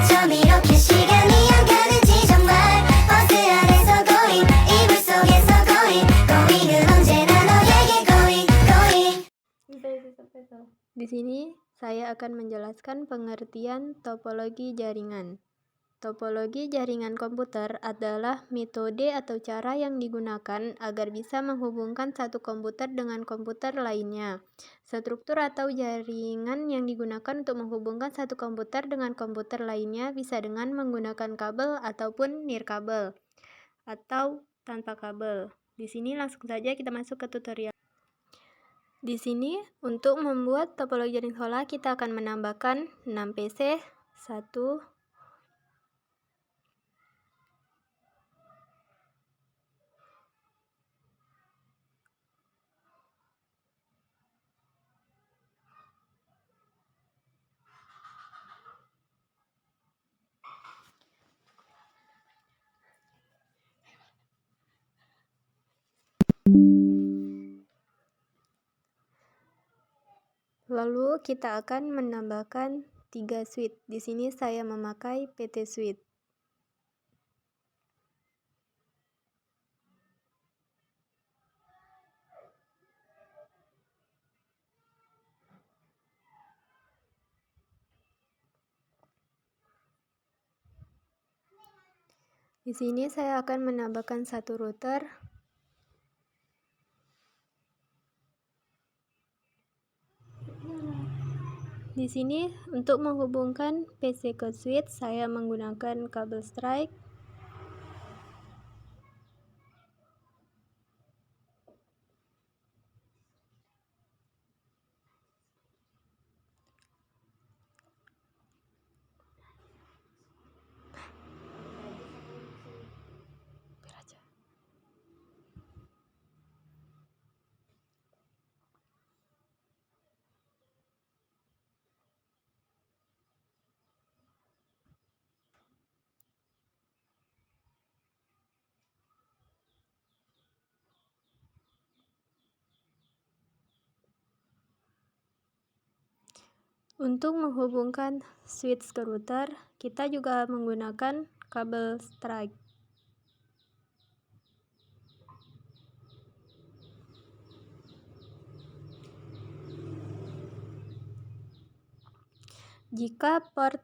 어쩜 이렇게 시간이 안 가는지 정말 버스 안에서 고잉 이불 속에서 고잉 고잉은 언제나 너에게 고잉 고잉. Di sini saya akan menjelaskan pengertian topologi jaringan. Topologi jaringan komputer adalah metode atau cara yang digunakan agar bisa menghubungkan satu komputer dengan komputer lainnya. Struktur atau jaringan yang digunakan untuk menghubungkan satu komputer dengan komputer lainnya bisa dengan menggunakan kabel ataupun nirkabel atau tanpa kabel. Di sini langsung saja kita masuk ke tutorial. Di sini, untuk membuat topologi jaring sekolah, kita akan menambahkan 6 PC, 1, lalu kita akan menambahkan 3 switch. Di sini saya memakai PT switch. Di sini saya akan menambahkan satu router. Di sini untuk menghubungkan PC ke switch saya menggunakan kabel strike. Untuk menghubungkan switch ke router, kita juga menggunakan kabel strike. Jika port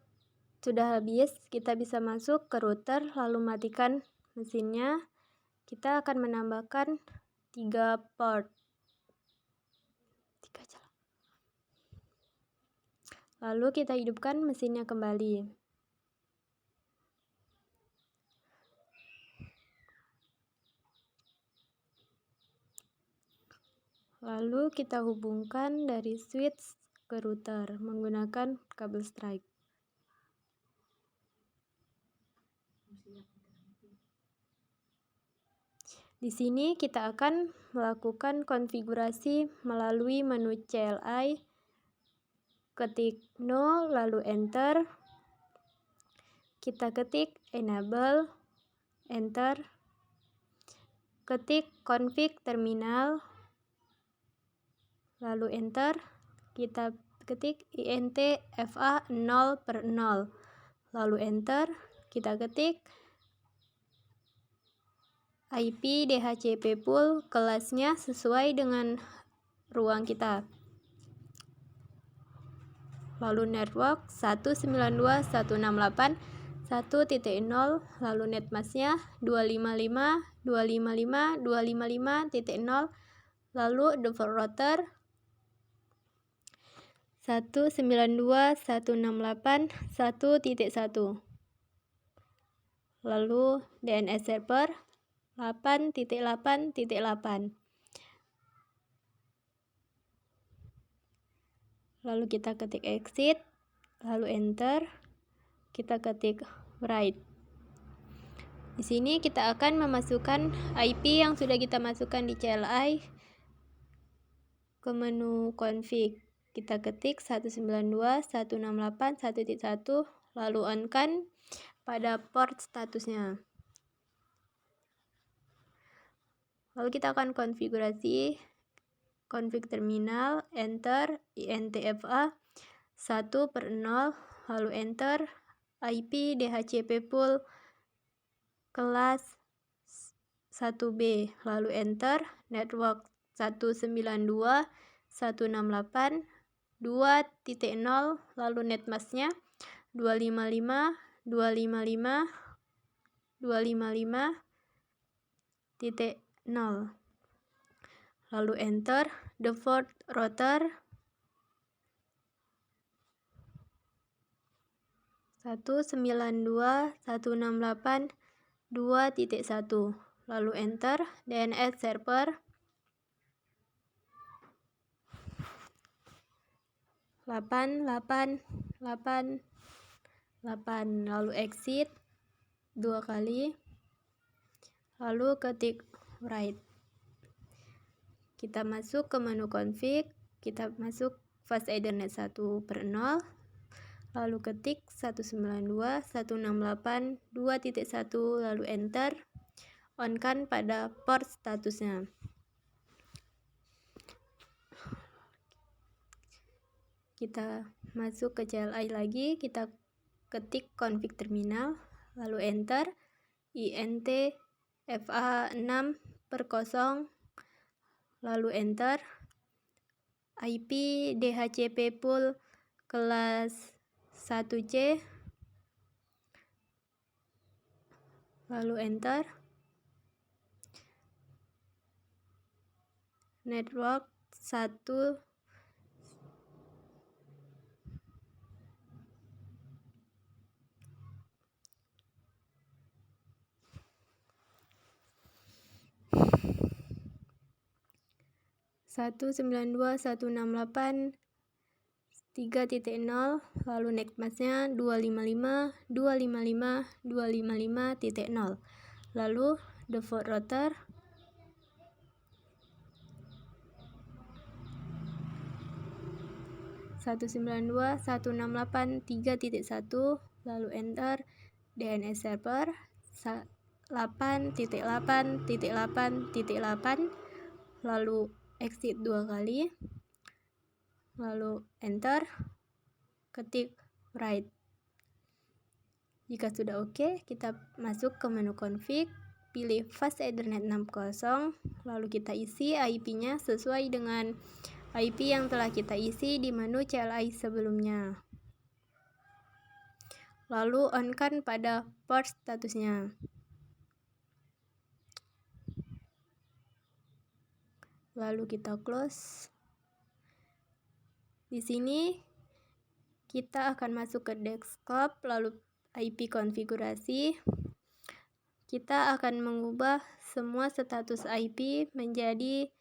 sudah habis, kita bisa masuk ke router lalu matikan mesinnya. Kita akan menambahkan 3 port. Lalu kita hidupkan mesinnya kembali. Lalu kita hubungkan dari switch ke router menggunakan kabel strike. Di sini kita akan melakukan konfigurasi melalui menu CLI. Ketik no lalu enter. Kita ketik enable, enter. Ketik config terminal, lalu enter. Kita ketik int fa 0/0, lalu enter. Kita ketik IP DHCP pool kelasnya sesuai dengan ruang kita. Lalu network 192.168.1.0, lalu netmasknya 255.255.255.0, lalu default router 192.168.1.1, lalu DNS server 8.8.8. Lalu kita ketik exit, lalu enter. Kita ketik write. Di sini kita akan memasukkan IP yang sudah kita masukkan di CLI ke menu config. Kita ketik 192.168.1.1, lalu on-kan pada port statusnya. Lalu kita akan konfigurasi config terminal, enter, intfa 1/0, lalu enter. IP DHCP pool kelas 1B, lalu enter. Network 192.168.2.0, lalu netmasknya 255.255.255.0, lalu enter. Default router 192.168.2.1, lalu enter. DNS server 8888, lalu exit 2 kali, lalu ketik write. Kita masuk ke menu config, kita masuk fast ethernet 1/0, lalu ketik 192.168.2.1, lalu enter. On kan pada port statusnya. Kita masuk ke CLI lagi, kita ketik config terminal, lalu enter. int fa6/0, lalu enter. IP DHCP pool kelas 1C, lalu enter. Network 1 192.168.3.0, lalu netmasknya 255.255.255.0, lalu default router 192.168.3.1, lalu enter. DNS server 8.8.8.8, lalu exit 2 kali, lalu enter. Ketik write. Jika sudah oke, kita masuk ke menu config, pilih fast ethernet 60, lalu kita isi IP-nya sesuai dengan IP yang telah kita isi di menu CLI sebelumnya. Lalu on kan pada port statusnya. Lalu kita close. Di sini kita akan masuk ke desktop, lalu IP konfigurasi. Kita akan mengubah semua status IP menjadi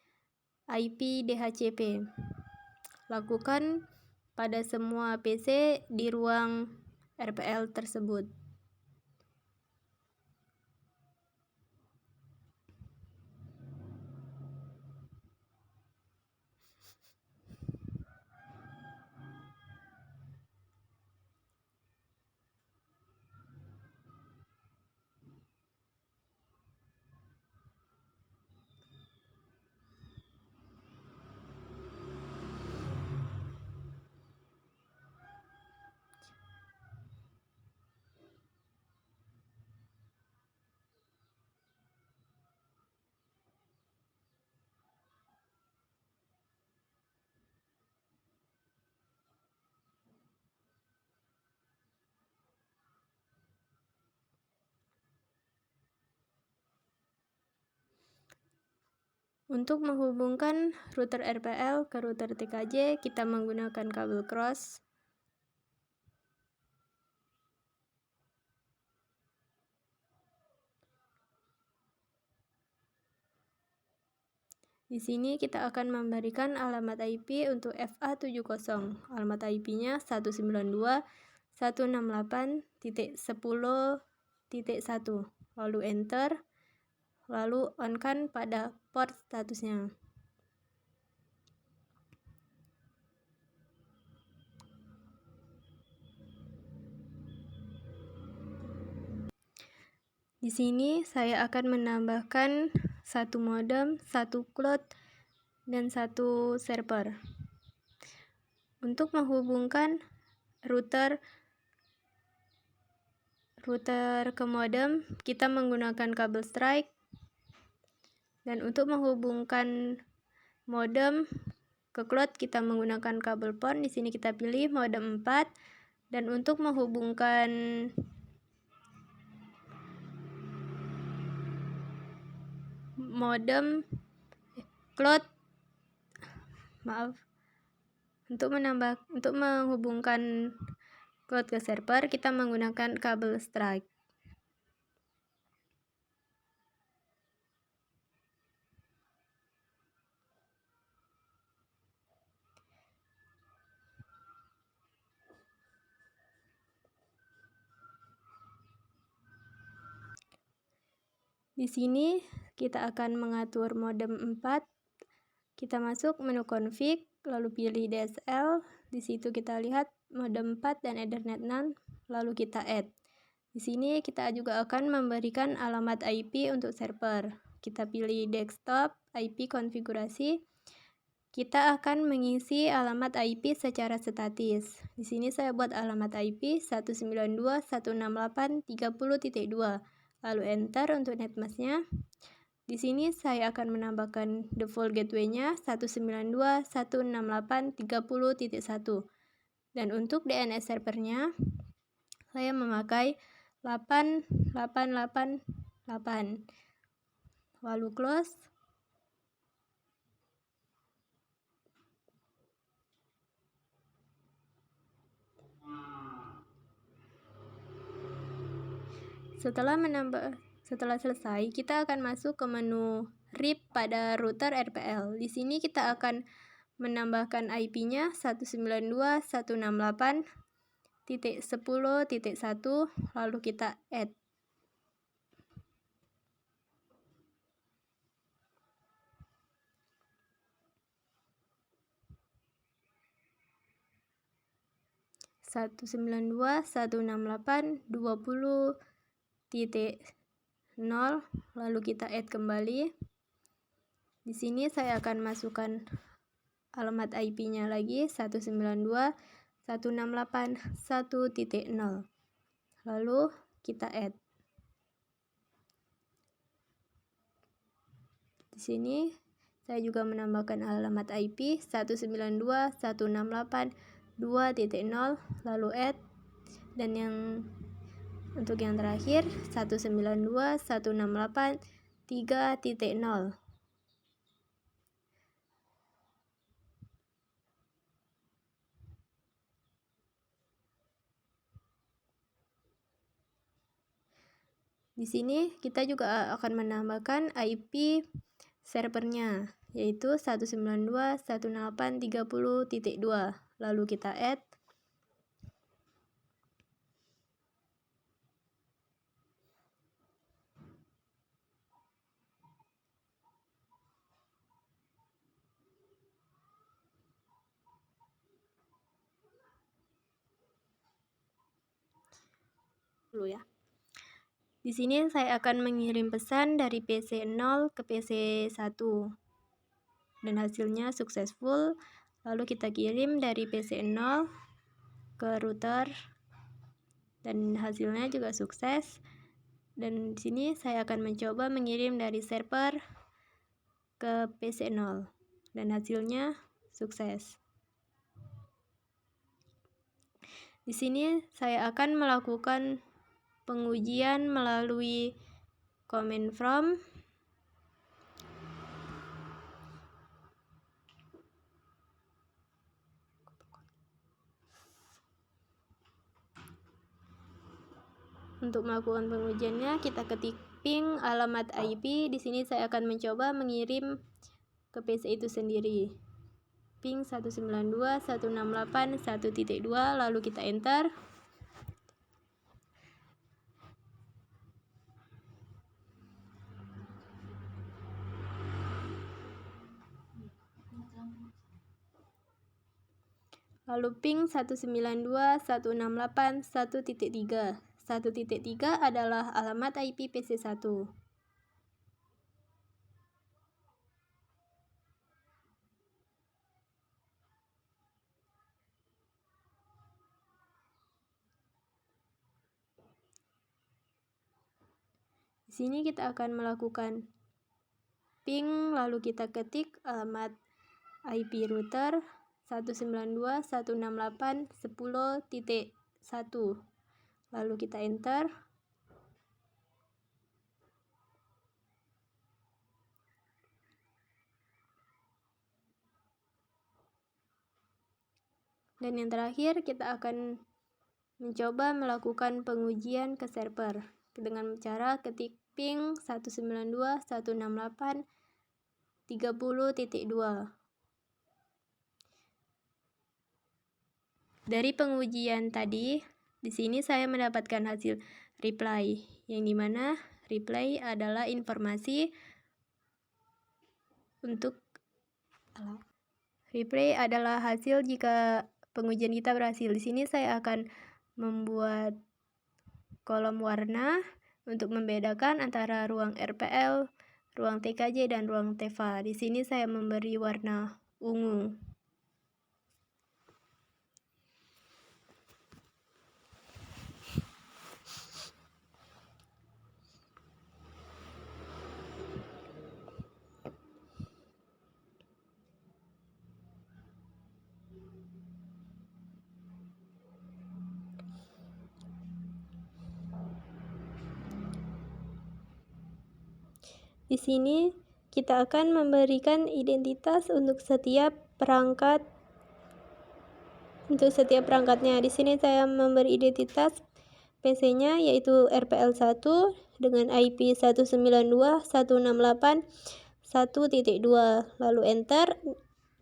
IP DHCP. Lakukan pada semua PC di ruang RPL tersebut. Untuk menghubungkan router RPL ke router TKJ, kita menggunakan kabel cross. Di sini kita akan memberikan alamat IP untuk FA70. Alamat IP-nya 192.168.10.1. Lalu enter. Lalu on kan pada port statusnya. Di sini saya akan menambahkan satu modem, satu cloud, dan satu server. Untuk menghubungkan router router ke modem, kita menggunakan kabel strike. Dan untuk menghubungkan modem ke cloud, kita menggunakan kabel PON. Di sini kita pilih modem 4. Dan untuk menghubungkan modem cloud, untuk menghubungkan cloud ke server, kita menggunakan kabel strike. Di sini kita akan mengatur modem 4. Kita masuk menu config, lalu pilih DSL. Di situ kita lihat modem 4 dan Ethernet 6, lalu kita add. Di sini kita juga akan memberikan alamat IP untuk server. Kita pilih desktop, IP konfigurasi. Kita akan mengisi alamat IP secara statis. Di sini saya buat alamat IP 192.168.30.2. Lalu enter untuk netmasknya. Di sini saya akan menambahkan default gateway-nya 192.168.30.1. Dan untuk DNS servernya saya memakai 8888. Lalu close. Setelah selesai, kita akan masuk ke menu RIP pada router RPL. Di sini kita akan menambahkan IP-nya 192.168.10.1, lalu kita add. Lalu kita add kembali. Di sini saya akan masukkan alamat IP-nya lagi 192.168.1.0. Lalu kita add. Di sini saya juga menambahkan alamat IP 192.168.2.0, lalu add. Dan untuk yang terakhir 192.168.3.0. Di sini kita juga akan menambahkan IP servernya, yaitu 192.168.30.2. Lalu kita add. Dulu ya. Di sini saya akan mengirim pesan dari PC 0 ke PC 1. Dan hasilnya successful. Lalu kita kirim dari PC 0 ke router. Dan hasilnya juga sukses. Dan di sini saya akan mencoba mengirim dari server ke PC 0. Dan hasilnya sukses. Di sini saya akan melakukan pengujian melalui command from. Untuk melakukan pengujiannya, kita ketik ping alamat IP. Di sini saya akan mencoba mengirim ke PC itu sendiri. Ping 192.168.1.2, lalu kita enter. Lalu ping 192.168.1.3. 1.3 adalah alamat IP PC 1. sini kita akan melakukan ping, lalu kita ketik alamat IP router 192.168.10.1, lalu kita enter. Dan yang terakhir, kita akan mencoba melakukan pengujian ke server dengan cara ketik ping 192.168.30.2. Dari pengujian tadi, di sini saya mendapatkan hasil reply, yang dimana reply adalah informasi reply adalah hasil jika pengujian kita berhasil. Di sini saya akan membuat kolom warna untuk membedakan antara ruang RPL, ruang TKJ, dan ruang TEVA. Di sini saya memberi warna ungu. Di sini kita akan memberikan identitas untuk setiap perangkat. Untuk setiap perangkatnya, di sini saya memberi identitas PC-nya yaitu RPL1 dengan IP 192.168.1.2, lalu enter.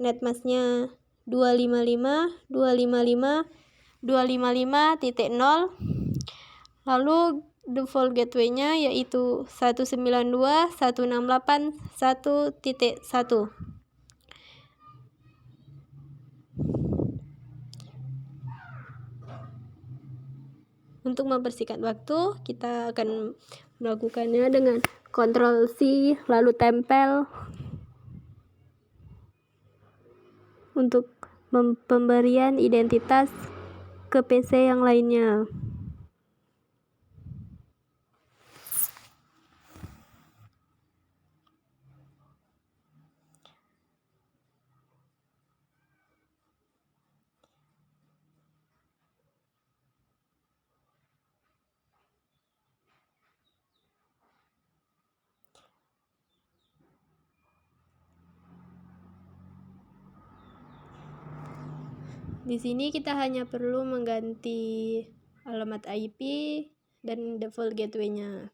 Netmask-nya 255.255.255.0, lalu default gateway-nya yaitu 192.168.1.1. Untuk mempersingkat waktu, kita akan melakukannya dengan Ctrl C lalu tempel untuk pemberian identitas ke PC yang lainnya. Di sini kita hanya perlu mengganti alamat IP dan default gateway-nya.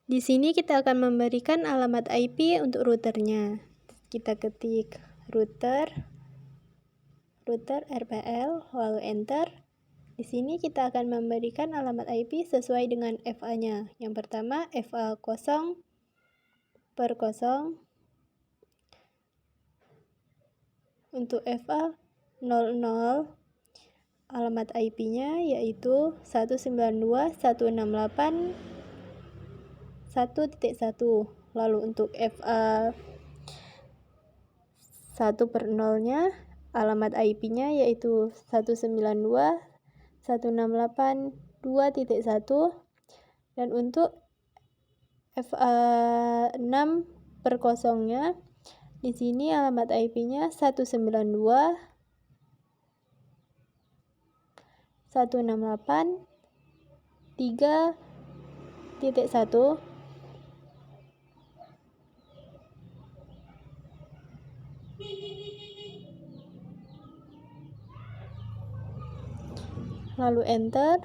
Di sini kita akan memberikan alamat IP untuk routernya. Kita ketik router RPL, lalu enter. Di sini kita akan memberikan alamat IP sesuai dengan FA-nya. Yang pertama FA 0/0. Untuk FA 00, alamat IP-nya yaitu 192.168.1.1. Lalu untuk FA 1/0-nya, alamat IP-nya yaitu 192.168.2.1. Dan untuk FA 6/0-nya, di sini alamat IP-nya 192.168.3.0. lalu enter.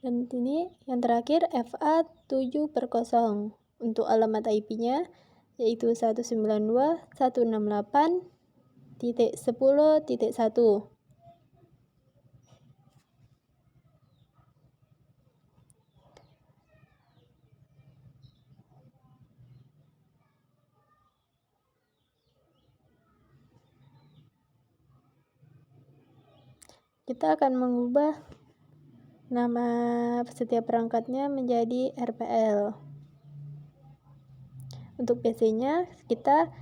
Dan ini yang terakhir FA7/0 untuk alamat IP-nya yaitu 192.168.10.1. Kita akan mengubah nama setiap perangkatnya menjadi RPL. Untuk PC-nya, kita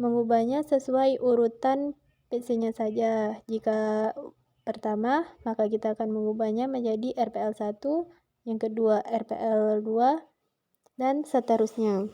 mengubahnya sesuai urutan PC-nya saja. Jika pertama, maka kita akan mengubahnya menjadi RPL1, yang kedua RPL2, dan seterusnya.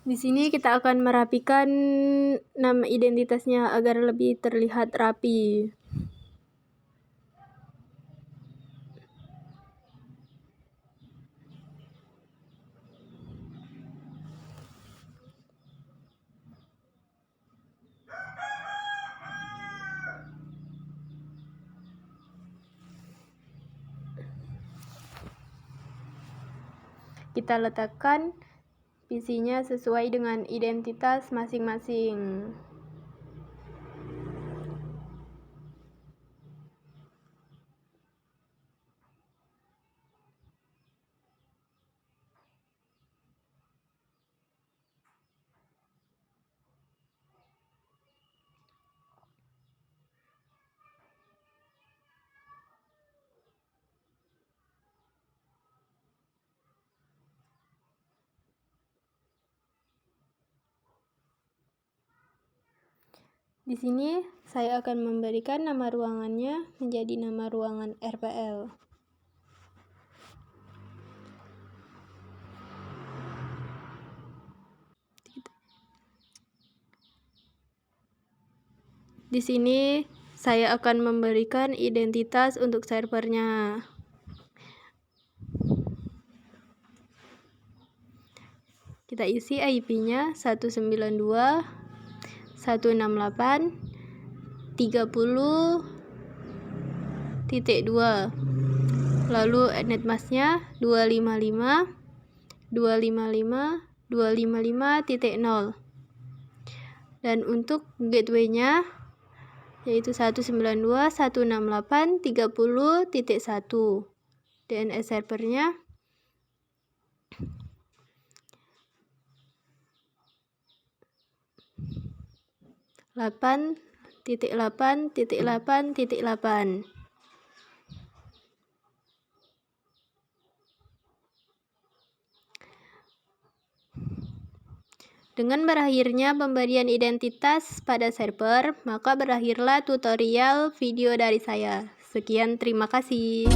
Di sini kita akan merapikan nama identitasnya agar lebih terlihat rapi. Kita letakkan PC-nya sesuai dengan identitas masing-masing. Di sini saya akan memberikan nama ruangannya menjadi nama ruangan RPL. Di sini saya akan memberikan identitas untuk servernya. Kita isi IP-nya 192.168.30.2, lalu netmasknya 255.255.255.0, dan untuk gateway-nya yaitu 192.168.30.1. DNS servernya 8.8.8.8. Dengan berakhirnya pemberian identitas pada server, maka berakhirlah tutorial video dari saya. Sekian, terima kasih.